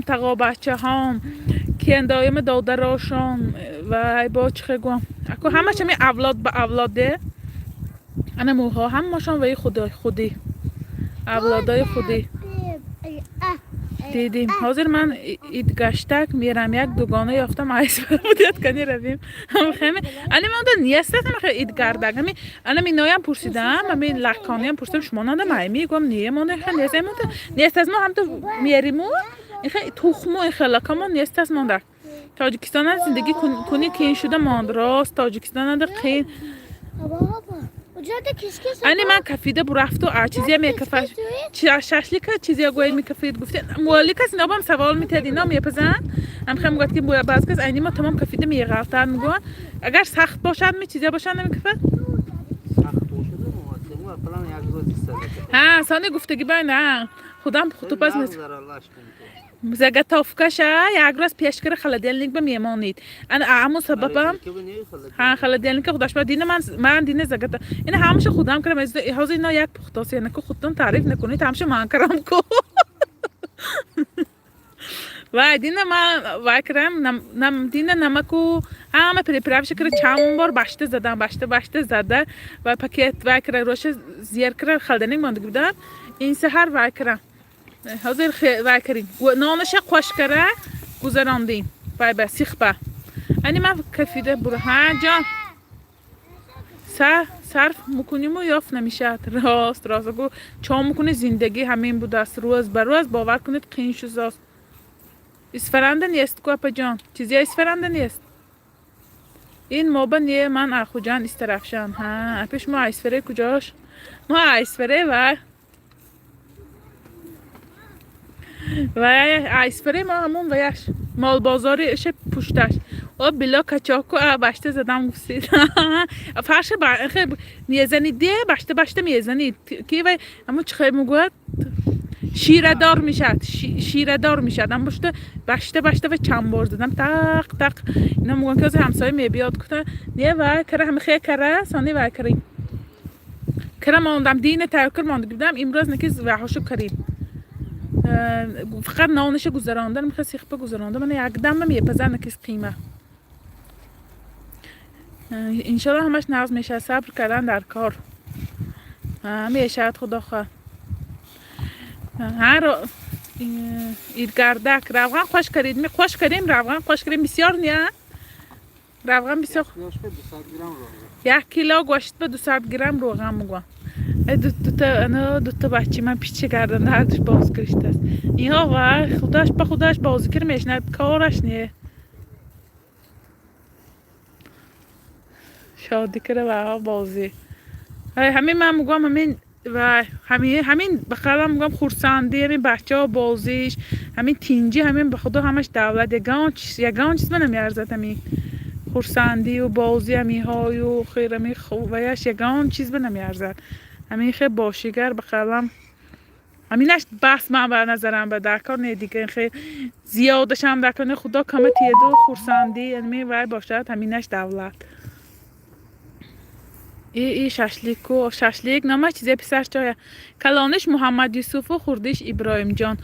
تقا بچه هم که اندایم دادراشان و با چه گوام اکو همه شمی اولاد به اولاده انا موها همشان و خودی اولادای خودی دیدیم حاضر من اید گشتک میرم یک دوگانه یافتم عیس بودیت کنی رویم هم خیمه انا من دا نیستم اید گردک همی انا می نایم پرسیدم همی لکانی هم پرسیدم شما نادم همی گوام نیه مانده خیلی نیست از ما هم تو میریمو این خیلی تخمو این خیلی لکامان نیست از مانده تاجیکستان زندگی کنی که این شده ماند راست تاجیکستان قین انی من کفیده برفت و چیزی هم میکفش ششلیک چیزی گوید میکفید گفته مولی کسی نبام سوال میتد اینا میپزن هم خیلی گفت که باز کس اینی ما تمام کفیده میغلطن میگوان اگر سخت باشد می چیزی باشد نمیکفد ها سانی گفتگی باید نه خودم پس заготовкаша як раз пешкара холодильник мемонид ана аму сабабам ها холодильник خودش با دین من دین заготов این همش خودم کردم از هاز اینا یک پختاس یعنی که خودتون تعریف نکنید همش من کردم کو و دین من وای کردم نم دین نمکو همه پریپراش کرد چند بار باشته زدم باشته زده و پاکت وای کردم روش زیر کردم холодильник مانده بودم این سحر وای کردم حاضر وای کردیم نانش خوش کرده گذراندیم وای به سیخ به اینی من کفیده برو ها جان صرف میکنیم و یافت نمیشه راست گو چون میکنه زندگی همین بود است روز به روز باور کنید قین شوزاست اسفرنده نیست کو اپا جان چیزی اسفرنده نیست این موبا نیه من اخو جان استرافشان ها اپیش ما اسفره کجاش ما اسفره و اسفره ما همون ویش مال بازاریش پشتش و بلا کچاکو باشته زدم گفتید فرش خیلی میزنید ده باشته میزنید کی و همون چه خیلی میگوید شیره دار میشد هم باشته و چند بار زدم تق اینا میگن که از همسایه میبیاد کتن نیه و کره همه خیلی کره سانی و کریم کره ماندم دین تاکر مانده بودم امروز نکیز وحاشو کریم فقط نانش گذراندن میخواد سیخ به گذرانده من یک دم میپزن نکیز قیمه انشالله همش ناز میشه صبر کردن در کار میشه خدا خواه هر ایرگردک روغن خوش کردیم روغن خوش کردیم بسیار نه روغن بسیار 1 کیلو گوشت به 200 گرم روغن میگم دو تا بچه من پیچه کردن دردش باز کرشته است اینها و خودش بازی کرد میشند کارش نه شادی کرده و بازی همین من میگم همین بخاطر میگم خورسندی همین بچه ها بازیش همین تینجی همین به خدا همش دولت یگان چیز من نمیارزد همین خورسندی و بازی همین های و خیر همین خوبیش یگان چیز من نمیارزد همین خیلی باشیگر بخاطر همینش بس من بر نظرم به درکار نه دیگه خیلی زیادش هم درکار خدا کمه تیدو خورسندی یعنی وای باشد همینش دولت ای ششلیک نامه چیزی پسر چایه کلانش محمد یوسف و خوردیش ابراهیم جان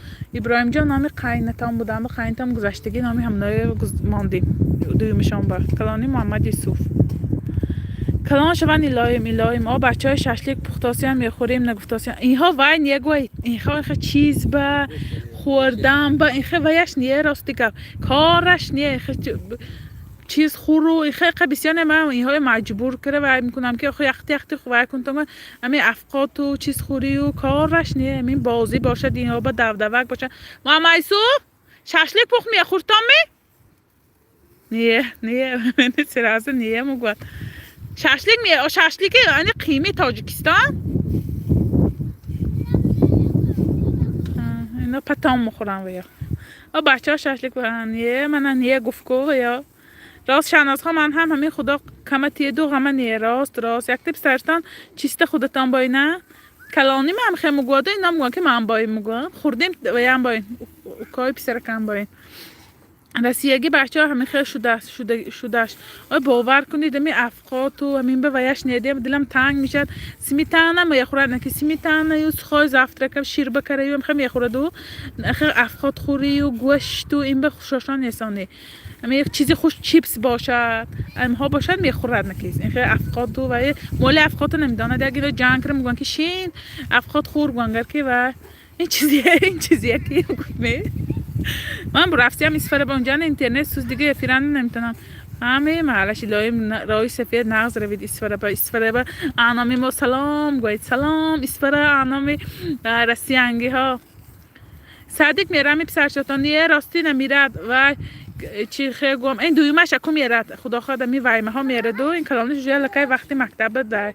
نامی قینتان بودم و قینتان گذشتگی نامی همنای ماندیم دویمشان با کلانی محمد یوسف کلان شوان ایلایم بچه های ششلیک پختاسی هم میخوریم نگفتاسی هم اینها وای نیگوی اینها چیز به خوردم با اینها ویش نیه راستی که کارش نیه چیز خورو خیلی بسیار من اینها مجبور کرده و میکنم که یختی خواه کنتم همین افقات و چیز خوری و کارش نیه همین بازی باشد اینها با دودوک باشد محمد یوسف ششلیک پخ میه خورتم نیه من سرازه نیه مگوید ششلیک میه ششلیک یعنی قیمه تاجیکستان اینا پتام مخورم ویا بچه ها ششلیک برن نیه من نیه گفت یا راست شناز ها من هم همین خدا کمتی دو غمه نیه راست یک تیپ سرستان چیست خودتان بای نه کلانی من هم خیلی مگواده اینا مگوان که من بای مگوان خوردیم و هم باین کای پیسرکم باین رسیگی بچه ها همین خیلی شدهش باور کنید همین افقات و همین به ویش نیدیم دلم تنگ میشد سمیتانه ما یخورد نکی سمیتانه یو سخواه زفترکم شیر بکره یو خیلی یخورد و خیلی افقات خوری و گوشت و این به خوشاشان نیستانه همین یک چیزی خوش چیپس باشد ها باشد میخورد نکیز این خیلی افقات و مال افقات نمیدانه دیگه جنگ کرد میگن که شین افقات خور گنگر که و این چیزیه که من برفتیم اسفره با اونجا اینترنت سوز دیگه افیران نمیتونم همه محلش لایم رای سفید نغز روید اسفره با آنامی ما سلام گوید سلام اسفره آنامی رسیانگی ها صدیق میرم پسرشتانیه راستی نمیرد و چی خیلی گوام این دویمش اکو میرد خدا خدا می وایمه ها میرد و این کلانش جای لکای وقتی مکتب در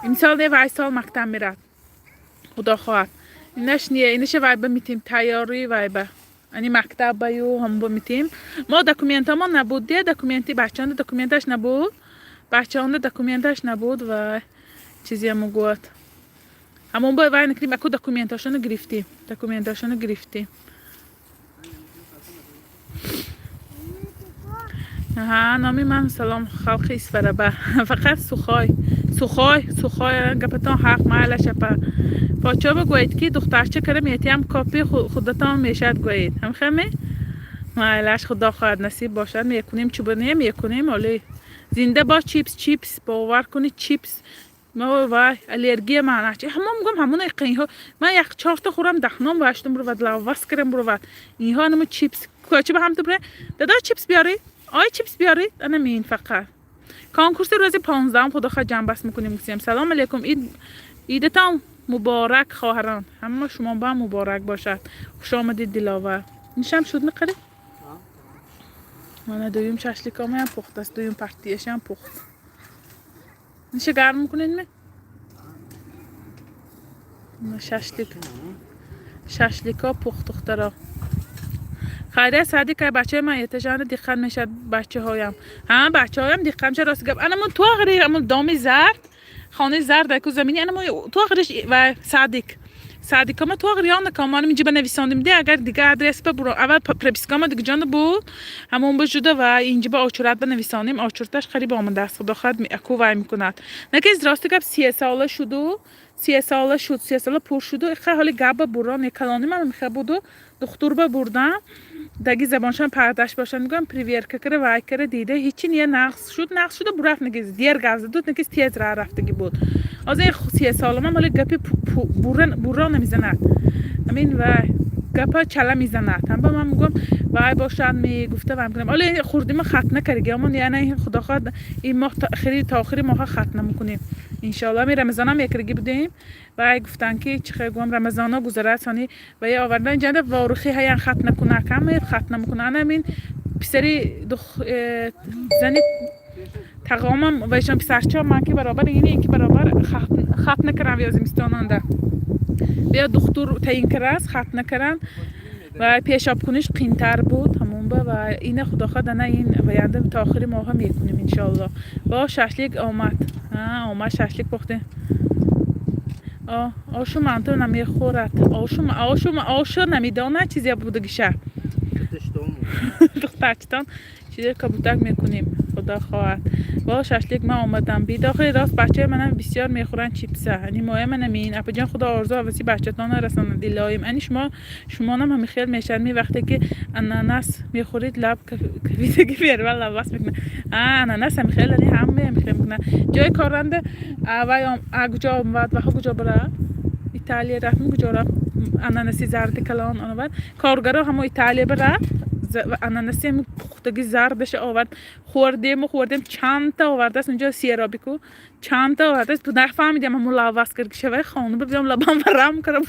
این سال نه وای سال مکتب میرد خدا خواهد اینش نیه اینش وایبه میتیم تیاری وایبه یعنی مکتب بایو هم با میتیم ما دکومنت ما نبود دیه دکومنتی بچه‌ها دکومنتش نبود و چیزی هم گفت همون با وای نکردیم اکو دکومنتاشونو گرفتیم ها نامی من سلام خلقی اسفره با فقط سوخای گپتان حق معلش پاچا بگوید که دخترچه کرم یتیم کاپی خودتان میشد گوید هم خمه معلش خدا خواهد نصیب باشد میکنیم چوبونه میکنیم ولی زنده با چیپس باور کنید چیپس ما وای الرژی من همون میگم همون ها من یک 4 تا خورم دهنم واشتم رو ود لواس کردم رو ود اینها نمو چیپس کوچه به هم تو بره دادا چیپس بیاری چیپس بیاری انا مین فقط کنکورس روز 15 خدا خواهد جمع بس میکنیم گفتیم سلام علیکم ایدتان مبارک خواهران همه شما با مبارک باشد خوش آمدید دلاور نشم شد نقره من دویم ششلیکام هم پخت است دویم پرتیش هم پخت نشه گرم میکنین می ششلیکا پخت اخترا خیلی سعدی که بچه من یتجان دیخن میشد بچه هایم دیخن میشه راست گفت انا من تو آخری امون دامی زرد خانه زرد اکو زمینی انا من تو آخرش و صادق ما تو آخریان کامان میجی بنویساندیم دی اگر دیگه آدرس برو اول پرپسکام دیگه جان بود همون بجوده و اینجا با آچورت بنویسانیم آچورتش خیلی با من دست خدا خواهد اکو وای میکند نکه از راستی گفت 30 ساله شد 30 ساله پر شد خیلی حالی گاب بران کلانی من میخواد بودو دکتر بردم دگی زبانشان پرداش باشن میگم پریویر که وای کرده دیده هیچی نیه نقص شده برفت نگیز دیر گازده دود نگیز تیز را رفتگی بود از این 30 ساله من حالی گپی بران نمیزند امین وای گپا چلا میزند هم با من میگم وای باشن میگفته و میگم ولی خوردیم خط نکردیم اما یعنی خدا خواهد این ماه تا آخری ماه خط نمیکنیم ان شاء الله می رمضان هم یکرگی بودیم و گفتن که چه گم رمضان ها گذره سانی و یا آوردن جنده واروخی های خط نکنه کم خط نمیکنه همین پسری زنی تقامم و ایشان پسرچه من که برابر اینی که برابر خط نکردن ویازی میستاننده بیا دکتر تعیین کرد خط نکردن و پیشاب کنیش قینتر بود همون با و این خدا خدا نه این وینده تا آخری ماه هم میکنیم ان شاء الله با ششلیک آمد ششلیک پخته آشو منطور نمیخورد آشو نمیدانه چیزی بودگیشه دخترچتان چیزی کبوتک میکنیم خدا خواهد با ششلیک من آمدم بی داخل راست بچه منم بسیار میخورن چیپسه یعنی مهم منمین اپا جان خدا آرزو وسی بچه‌تان رسانه دیلایم یعنی شما هم خیلی میشن می وقتی که اناناس میخورید لب کویدگی بیار والله واس میکنه اناناس هم خیلی هم میکنه جای کارنده و کجا اومد و کجا بره ایتالیا رفتم کجا رفت اناناسی زرد کلان آورد کارگرا هم ایتالیا بره اناناسی هم پختگی زردش آورد خوردیم چند تا آورده است اونجا سیرابیکو چند تا آورده است تو نفهمیدم همون لاواس کرد که شوی خانم ببینم لبام ورم کردم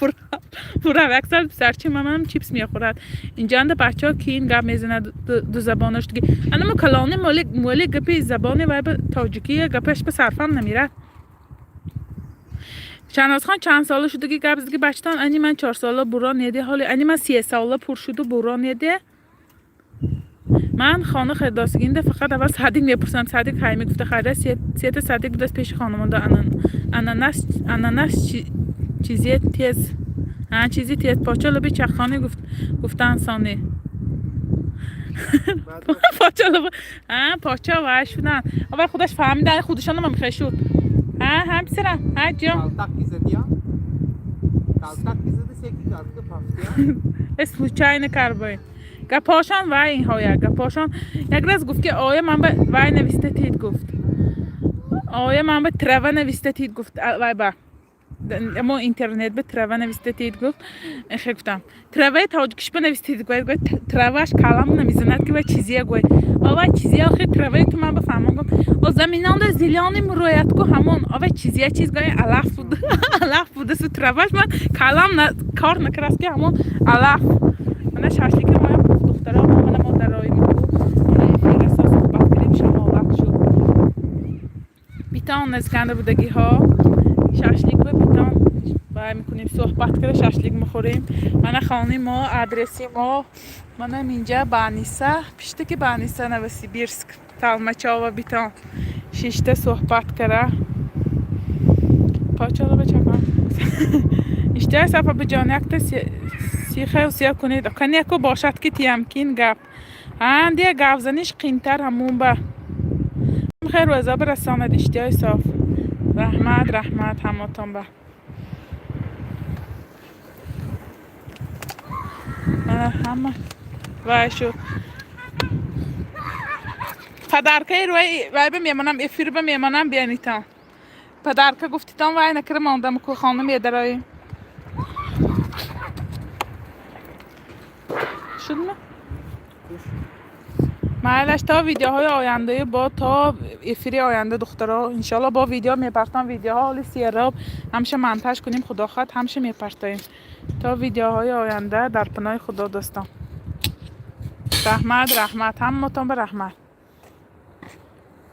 برا اکثر سرچی مامانم چیپس میخورد اینجا اند بچه‌ها کین گپ میزنه دو زبانش دیگه انا کلانی مولی گپی زبانی و تاجیکی گپش به صرفم نمیره شناز خان چند ساله شده که گپ دیگه بچه‌تان انی من 4 ساله بران یده حالی انی من 30 ساله پر شده بران یده من خانه خداسگینده فقط اول صدیق میپرسم صدیق های میگفته خیلی سیت صدیق بود پیش خانمانده اناناس چیزی تیز پاچه لبی چخانه گفتن سانه پاچه وای شدن اول خودش فهمیدن خودشان هم میخواه شد هم بسرم جان اسم چای نکر باید گپاشان وای این ها گپاشان یک روز گفت که آیا من به وای نویسته تید گفت آیا من به تروه نویسته تید گفت وای با اما اینترنت به تروه نویسته تید گفت خیلی گفتم تروه تاجیکش به نویسته تید گفت تروهش کلام نمیزند که وای چیزیه گفت وای چیزیه آخه تروه تو من بفهمم گفت و زمینان در زیلیانی مرویت کو همون وای چیزیه چیز گوی علف بوده سو تروهش من کلام کار نکرست که همون علف من شاشلیک ما دخترها من مادرای من فعلا صحبت کردیم شما وقت شد بیتان نزگنده بودگی ها شاشلیک و بیتان و میکنیم صحبت کرده شاشلیک میخوریم من خانه ما آدرسی ما من اینجا بانیسا پیشته که بانیسا نوسیبیرسک تالمچا و بیتان شیشته صحبت کرده پاچه رو بچکم اشتهای صفحه بجان یک تا سیخه و سیاه کنید کنی یکو باشد که تیمکین گپ هندی گپ زنیش قینتر همون با خیر و ازا برساند اشتهای صاف رحمت هماتون با همه وای شو پدرکه روی بمیمانم افیر بمیمانم بیانیتان پدرکه گفتیتان وای نکره ماندم که خانم یه درایی شد نه؟ معلش تا ویدیوهای آینده با تا افیری آینده دخترها انشالله با ویدیو میپرتم ویدیوها حالی سیراب همشه منتج کنیم خدا خواهد همشه میپرتیم تا ویدیوهای آینده در پناه خدا دستم رحمت همتون به رحمت